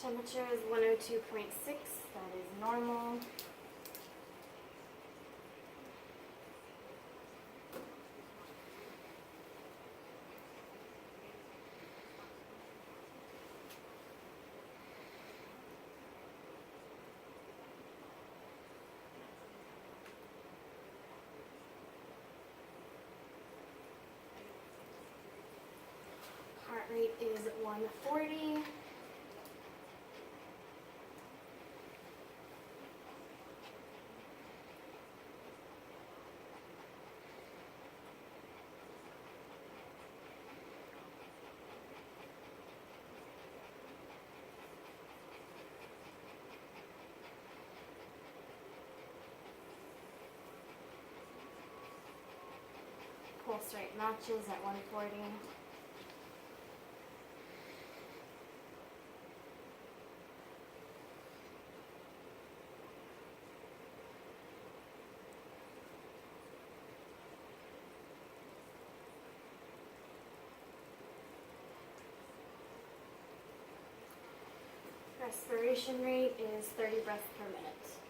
Temperature is 102.6, that is normal. Heart rate is 140. Pulse rate matches at 140. Respiration rate is 30 breaths per minute.